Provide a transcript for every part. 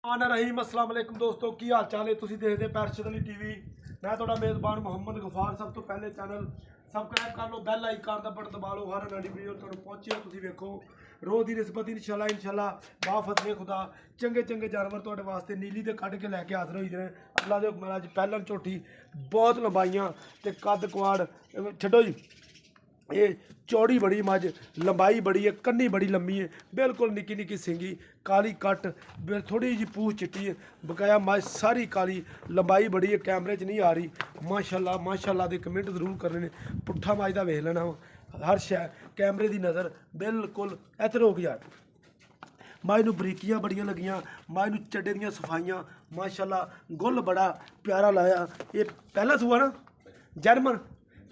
ਆਨ ਰਹੀਮ अस्सलाम वालेकुम दोस्तों की हाल चाल है तुसी देखते पैरशद अली टीवी मैं थोड़ा मेज़बान मोहम्मद गफार। सब तो पहले चैनल सबसक्राइब कर लो, बैल आइकन का बटन दबा लो, हर नई वीडियो तुहानू पहुंचे तुसी वेखो। रोज़ की निस्बत इंशाल्लाह बाफतले खुदा चंगे चंगे जानवर तुहाडे वास्ते नीली ते कढ़ के लैके हाजिर होई ने। अल्लाह दे हुक्म नाल अज पहलन झोटी बहुत लंबाइयां ते कद कुआड़ छड्डो जी। ये चौड़ी बड़ी मझ, लंबाई बड़ी है, कन्नी बड़ी लंबी है, बिल्कुल निक्की निक्की सिंगी, काली कट, थोड़ी जी पूछ चिट्टी है, बकाया मझ सारी काली, लंबाई बड़ी है, कैमरे च नहीं आ रही। माशाल्लाह माशाल्लाह दे कमेंट जरूर करने ने। पुट्ठा मझ दा वेख लेना हर शै कैमरे की नज़र बिल्कुल इत्थे रोक यार। मझ नूं बरीकियां बड़ियां लगियां, मझ नूं चड्डे दियां सफाइयां, माशाल्लाह गुल बड़ा प्यारा लाया। ये पहला सूआ ना जर्मन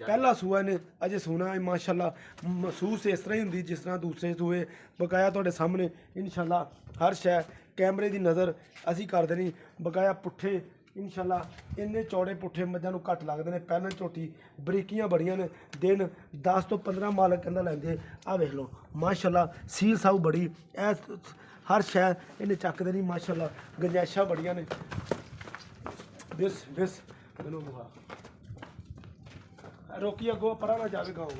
पहला सूआ ने अजे सोना है माशाल्लाह। महसूस इस तरह ही होंगी जिस तरह दूसरे सूए बकाया तुहाडे सामने इंशाल्लाह हर शै कैमरे की नज़र असी कर देनी। बकाया पुट्ठे इंशाल्लाह इन्ने चौड़े पुट्ठे मझां नूं घट लगदे ने। पैहलन झोटी बरीकियां बड़ियां ने, दिन 10 तो 15 मालक कहंदा लैंदे। आ वेख लो माशाल्लाह सील साऊ बड़ी हर शै इन्हें चक देनी माशाल्लाह। गंजैशां बड़ियां ने। बिस बिस मैनूं रोकी अगो परा ना जावे गाँव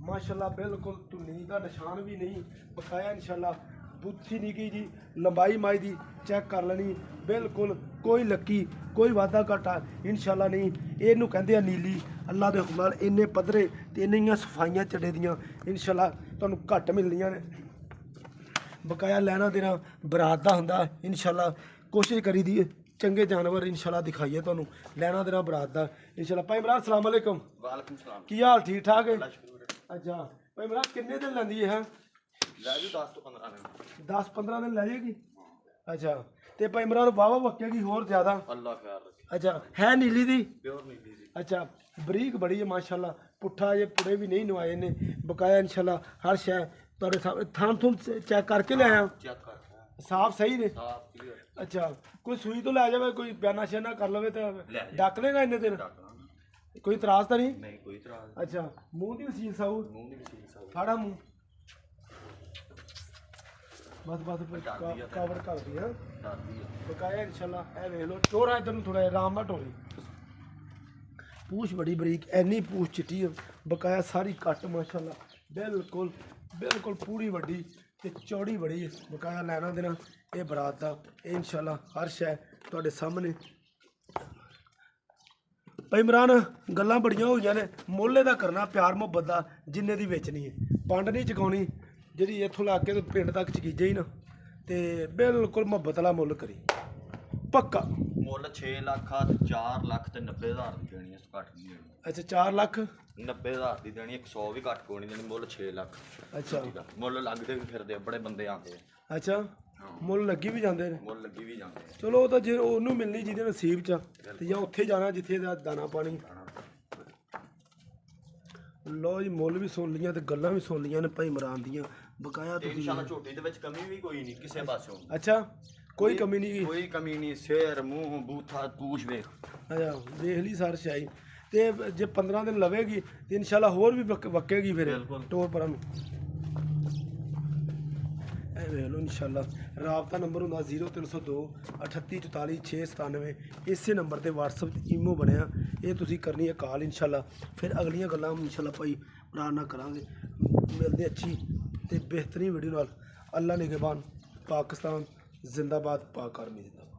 माशाल्लाह बिल्कुल धुनी का निशान भी नहीं। बकाया इंशाल्लाह बुद्धि निकी जी लंबाई माई दी चेक कर लेनी बिल्कुल कोई लक्की कोई वाधा घाटा इंशाल्लाह नहीं। इनू कहते हैं नीली। अल्लाह के हुक्म नाल इन्ने पद्धरे ते इन्नियां सफाइयां चढ़े दियां इंशाल्लाह तुहानू घट मिलनियां ने। बकाया लैना देना बरात दा हुंदा इंशाल्लाह। कोशिश करी दी चंगे जानवर इंशाल्लाह दिखाइए तुहानू। लैना देना बरात दा इंशाल्लाह। भाई इमरान अस्सलाम वालेकुम। वालेकुम सलाम। की हाल ठीक ठाक है? अच्छा भाई इमरान किन्ने दिन लैंदी है? 10 तो 15 दिन। 10-15 दिन लै जाएगी। अच्छा ते भाई इमरान वाहवा वक्केगी होर ज़्यादा? अल्लाह ख्याल रखे। अच्छा है नीली दी? प्योर नीली दी। अच्छा बरीक बड़ी है माशाल्लाह। पुट्ठा ये पुड़े भी नहीं नवाए ने। बकाया इंशाल्लाह हर शै तुहाडे सामने थान थून चेक करके ले आया। चेक कर साफ सही ने? साफ क्लियर। अच्छा कोई सुई तो लै जाए, कोई बयाना शयाना कर लवे तो डक लेगा इन्ने दिन? कोई इतराज तो नहीं? नहीं कोई इतराज। अच्छा मुंह दी वसील साऊ? मुंह दी वसील साऊ। फाड़ा मुंह बस कवर कर दी है। बकाया इंशाल्लाह ए वेख लो चोरा इधर नूं थोड़ा आराम नाल टोरी। पूछ बड़ी बरीक एनी पूछ चिट्टी है। बकाया सारी कट माशाल्लाह बिल्कुल बिल्कुल पूरी वड्डी ते चौड़ी बड़ी है। बकाया लैना देना ये बरात दा इंशाल्लाह हर शै तुहाडे सामने। भाई इमरान गल्लां बड़ियां होईयां ने। मुल्ले दा करना प्यार मुहब्बत दा जिन्ने दी वेचनी है। पंड नहीं चुकाउणी जी इत्थों ला के पिंड तक चकीजे ही ना ते बिल्कुल मुहब्बत वाला मुल करी पक्का। मुल 6 लाख 4 लाख ते 90,000 दी देनी है। घट नहीं देनी। अच्छा 4 लाख 90,000 दी देनी। 100 भी घट कोई नहीं देनी। मुल 6 लाख। अच्छा मुल लगदे भी फिरदे बड़े बंदे आंदे। अच्छा मुल लगी भी जाते हैं। मुल लगी भी जांदे। चलो वो तो जे ओनू मिलनी जिहदे नसीब च ते जां उत्थे जाना जिथे दा दाना पानी। लो जी मुल भी सुन लियां ते गल्लां भी सुन लियां ने भाई इमरान दियां। बकाया तुसीं इंशाल्लाह झोटी दे विच कमी भी कोई नहीं किसे पासों। अच्छा कोई कमी नहीं। कोई कमी नहीं। सिर मुंह बूथा पूछ वेख। अच्छा देख ली सार शाही ते जे 15 दिन लवेगी तो इंशाल्लाह होर भी वक्केगी फिर टोर पर वेख लो इंशाल्लाह। राबता नंबर होंदा 0302 38 44 697। इसे नंबर ते व्हाट्सअप ईमो बनया ये तुसीं करनी है कॉल इंशाल्लाह। फिर अगलियां गल्लां इंशाल्लाह भाई भरा ना करांगे। मिलदे अच्छी ते बेहतरीन वीडियो नाल। अल्लाह निगहबान। पाकिस्तान जिंदाबाद। पाक आर्मी जिंदाबाद।